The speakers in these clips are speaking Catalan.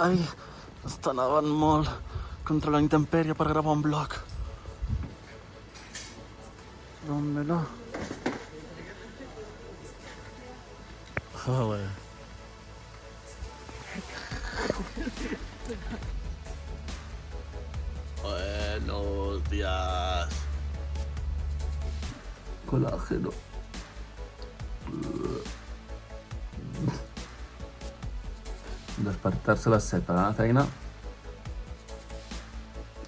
Ai, està nevant molt contra la intempèrie per gravar un vlog. Dámelo. Joder. Buenos días. Colágeno. Despertar-se a les 7 per anar a la feina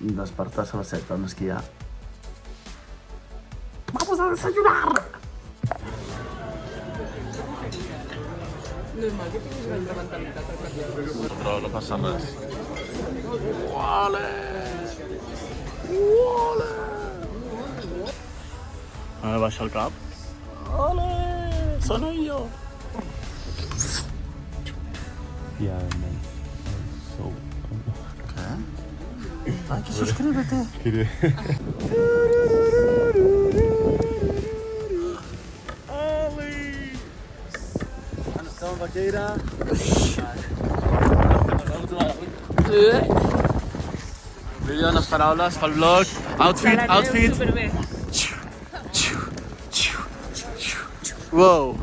i despertar-se a les 7 per anar a esquiar. ¡Vamos a desayunar! Normal que tinguis una altra mentalitat al canviar. Però no passa res. Uale! Uale! A veure, baixa el cap. Ole! Sono yo! Yeah, man. So. ¿Qué? Ay, que suscríbete. Oli! Ens estem amb Vaqueira. Vídeo unes paraules pel vlog. Outfit. Superbé. Wow.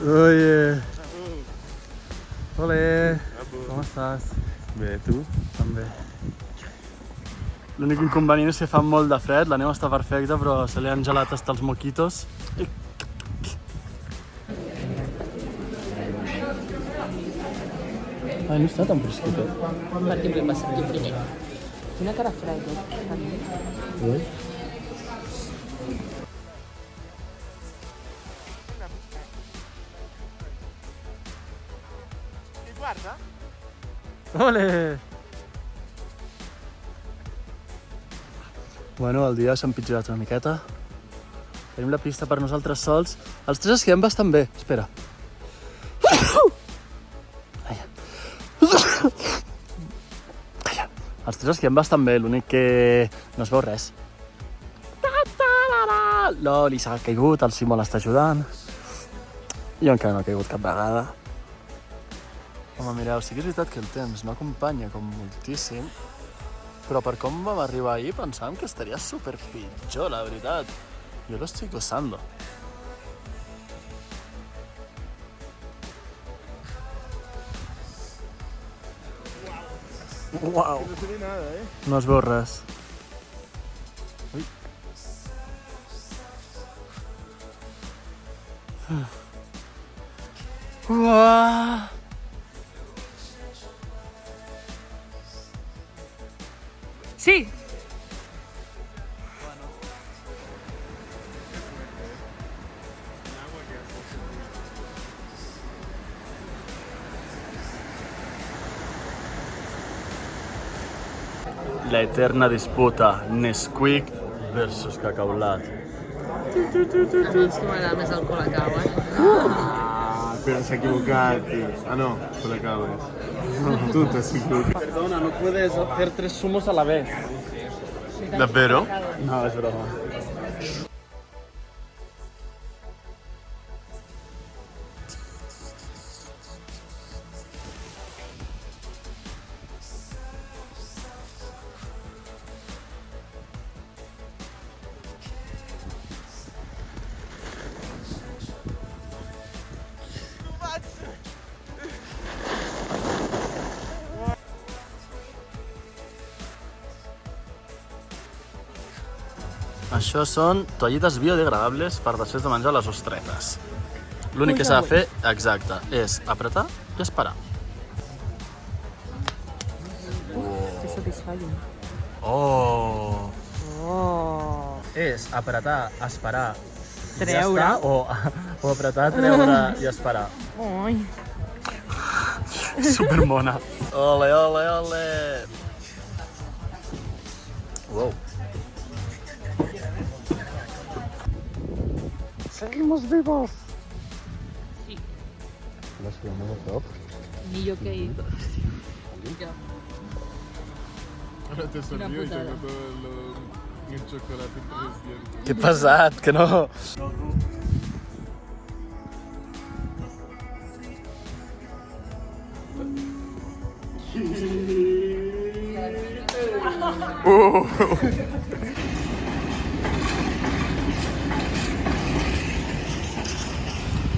Oye. Olé. Com estàs? Bé, tu? També. L'únic inconvenient és que fa molt de fred, la neu està perfecta, però se li han gelat hasta els moquitos. Ai, no està tan fresquita. Perquè m'he passat jo primer. Quina cara freda. Guarda. Ole! Bueno, el dia s'ha empitjorat una miqueta. Tenim la pista per nosaltres sols. Els tres esquiem bastant bé. Espera. Els tres esquiem bastant bé, l'únic que no es veu res. L'Oli s'ha caigut, el Simó l'està ajudant. Jo encara no he caigut cap vegada. Home, mireu, sí que és veritat que el temps no acompanya com moltíssim, però per com vam arribar ahir pensàvem que estaria super pitjor, la veritat. Jo lo estoy gozando. Wow. No se ve nada, No es veu res. Ui. Uah. Sí! La eterna disputa Nesquik versus Cacaulat. A mi és que m'agrada més el Colacao, Ah, pero se ha equivocado, tío. Ah, no, con la cabeza. Tú te has equivocado. Perdona, no puedes hacer 3 zumos a la vez. ¿Davvero? No, es broma. Això són toallites biodegradables per després de menjar les ostretes. L'únic que s'ha de fer, exacte, és apretar i esperar. Que satisfacció. Oh! Oh! És apretar, esperar, Treure. ja està, o apretar, treure i esperar. Ai! Supermona. Ole, ole, ole! Wow. Seguimos vivos. Sí, ¿Las filmamos a prop? millor que ell. Ja. Ahora te sonrío y putada. tengo todo Il cioccolato entre els dientes. Que pesat, que no...